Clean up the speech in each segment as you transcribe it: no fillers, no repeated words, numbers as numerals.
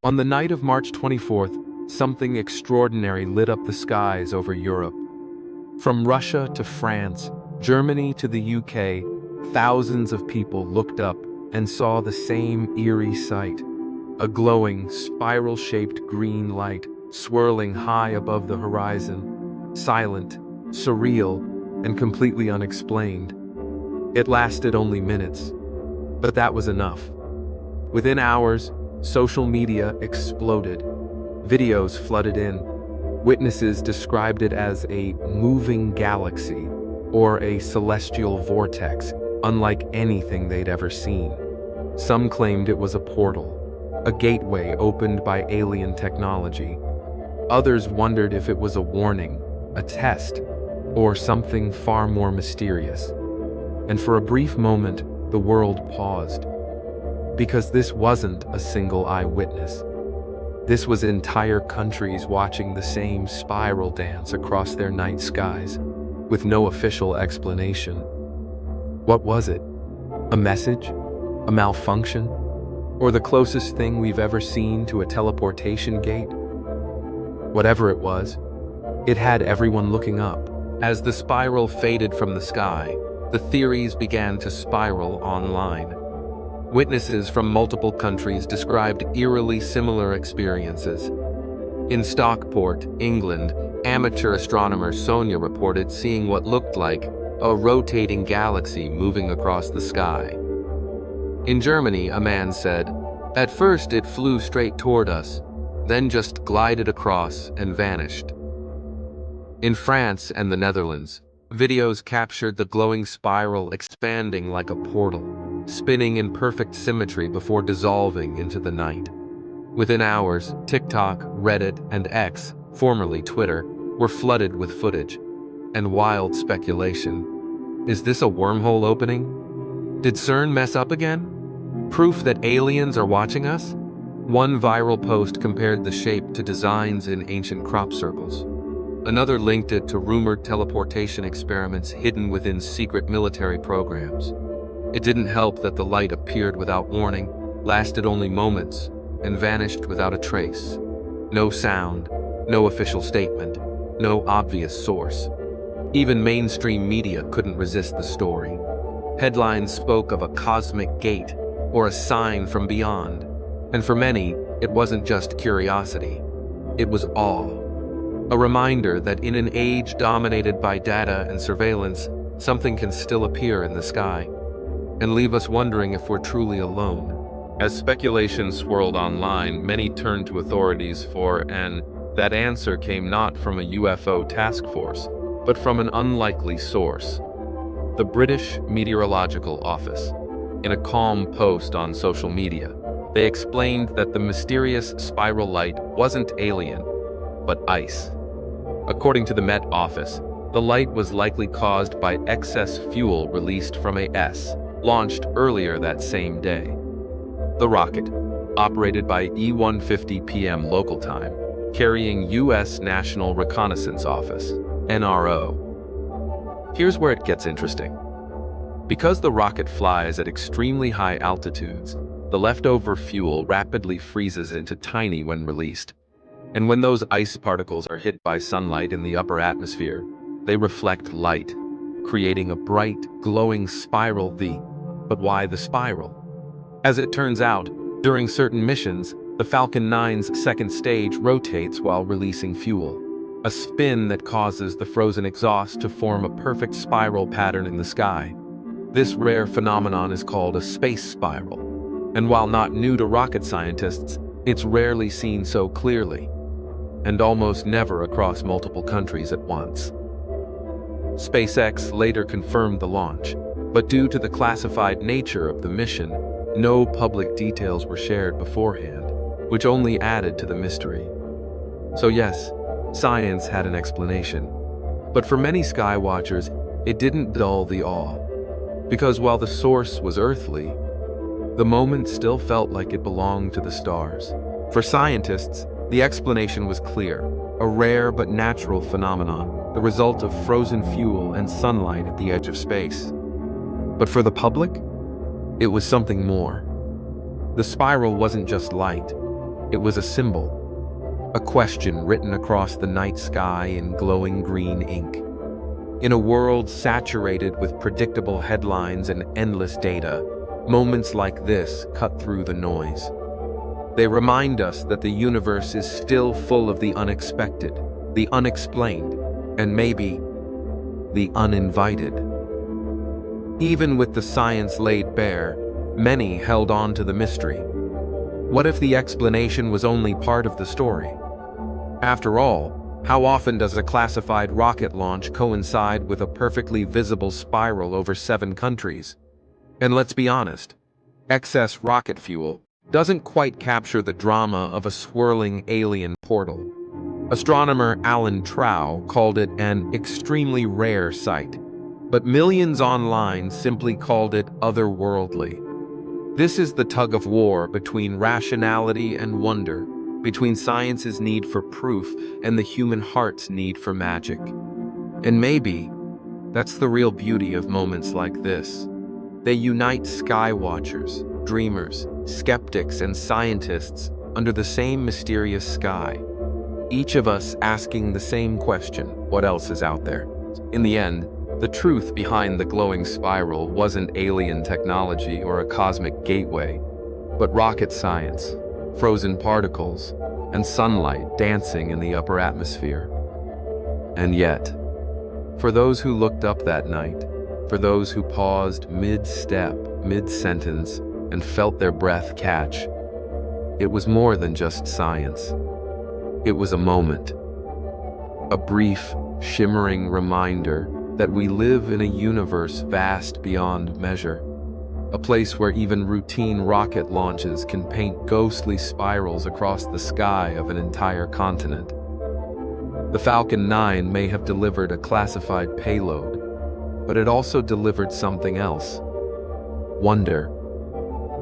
On the night of March 24th, something extraordinary lit up the skies over Europe. From Russia to France, Germany to the UK, thousands of people looked up and saw the same eerie sight. A glowing, spiral-shaped green light swirling high above the horizon, silent, surreal, and completely unexplained. It lasted only minutes, but that was enough. Within hours, social media exploded. Videos flooded in. Witnesses described it as a moving galaxy or a celestial vortex, unlike anything they'd ever seen. Some claimed it was a portal, a gateway opened by alien technology. Others wondered if it was a warning, a test, or something far more mysterious. And for a brief moment, the world paused. Because this wasn't a single eyewitness. This was entire countries watching the same spiral dance across their night skies, with no official explanation. What was it? A message? A malfunction? Or the closest thing we've ever seen to a teleportation gate? Whatever it was, it had everyone looking up. As the spiral faded from the sky, the theories began to spiral online. Witnesses from multiple countries described eerily similar experiences. In Stockport, England, amateur astronomer Sonia reported seeing what looked like a rotating galaxy moving across the sky. In Germany, a man said, "At first it flew straight toward us, then just glided across and vanished." In France and the Netherlands, videos captured the glowing spiral expanding like a portal, spinning in perfect symmetry before dissolving into the night. Within hours, TikTok, Reddit, and X, formerly Twitter, were flooded with footage and wild speculation. Is this a wormhole opening? Did CERN mess up again? Proof that aliens are watching us? One viral post compared the shape to designs in ancient crop circles. Another linked it to rumored teleportation experiments hidden within secret military programs. It didn't help that the light appeared without warning, lasted only moments, and vanished without a trace. No sound, no official statement, no obvious source. Even mainstream media couldn't resist the story. Headlines spoke of a cosmic gate or a sign from beyond. And for many, it wasn't just curiosity. It was awe. A reminder that in an age dominated by data and surveillance, something can still appear in the sky and leave us wondering if we're truly alone. As speculation swirled online, many turned to authorities that answer came not from a UFO task force, but from an unlikely source. The British Meteorological Office. In a calm post on social media, they explained that the mysterious spiral light wasn't alien, but ice. According to the Met Office, the light was likely caused by excess fuel released from a S, launched earlier that same day. The rocket, operated by E-1:50 p.m. local time, carrying U.S. National Reconnaissance Office, NRO. Here's where it gets interesting. Because the rocket flies at extremely high altitudes, the leftover fuel rapidly freezes into tiny when released. And when those ice particles are hit by sunlight in the upper atmosphere, they reflect light, creating a bright, glowing spiral. But why the spiral? As it turns out, during certain missions, the Falcon 9's second stage rotates while releasing fuel, a spin that causes the frozen exhaust to form a perfect spiral pattern in the sky. This rare phenomenon is called a space spiral, and while not new to rocket scientists, it's rarely seen so clearly, and almost never across multiple countries at once. SpaceX later confirmed the launch, but due to the classified nature of the mission, no public details were shared beforehand, which only added to the mystery. So yes, science had an explanation, but for many skywatchers, it didn't dull the awe. Because while the source was earthly, the moment still felt like it belonged to the stars. For scientists, the explanation was clear: a rare but natural phenomenon, the result of frozen fuel and sunlight at the edge of space. But for the public, it was something more. The spiral wasn't just light. It was a symbol, a question written across the night sky in glowing green ink. In a world saturated with predictable headlines and endless data, moments like this cut through the noise. They remind us that the universe is still full of the unexpected, the unexplained, and maybe the uninvited. Even with the science laid bare, many held on to the mystery. What if the explanation was only part of the story? After all, how often does a classified rocket launch coincide with a perfectly visible spiral over 7 countries? And let's be honest, excess rocket fuel doesn't quite capture the drama of a swirling alien portal. Astronomer Alan Trow called it an extremely rare sight, but millions online simply called it otherworldly. This is the tug of war between rationality and wonder, between science's need for proof and the human heart's need for magic. And maybe that's the real beauty of moments like this. They unite sky watchers, dreamers, skeptics, and scientists under the same mysterious sky. Each of us asking the same question, what else is out there? In the end, the truth behind the glowing spiral wasn't alien technology or a cosmic gateway, but rocket science, frozen particles, and sunlight dancing in the upper atmosphere. And yet, for those who looked up that night, for those who paused mid-step, mid-sentence, and felt their breath catch, it was more than just science. It was a moment, a brief, shimmering reminder that we live in a universe vast beyond measure, a place where even routine rocket launches can paint ghostly spirals across the sky of an entire continent. The Falcon 9 may have delivered a classified payload, but it also delivered something else: wonder.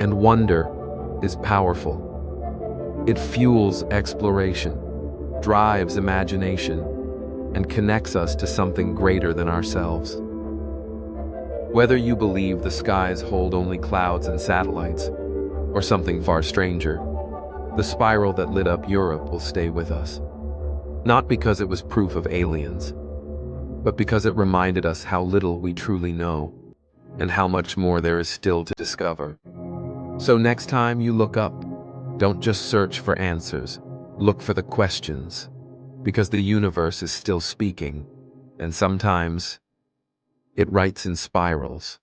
And wonder is powerful. It fuels exploration, drives imagination, and connects us to something greater than ourselves. Whether you believe the skies hold only clouds and satellites, or something far stranger, the spiral that lit up Europe will stay with us. Not because it was proof of aliens, but because it reminded us how little we truly know, and how much more there is still to discover. So next time you look up, don't just search for answers, look for the questions, because the universe is still speaking, and sometimes it writes in spirals.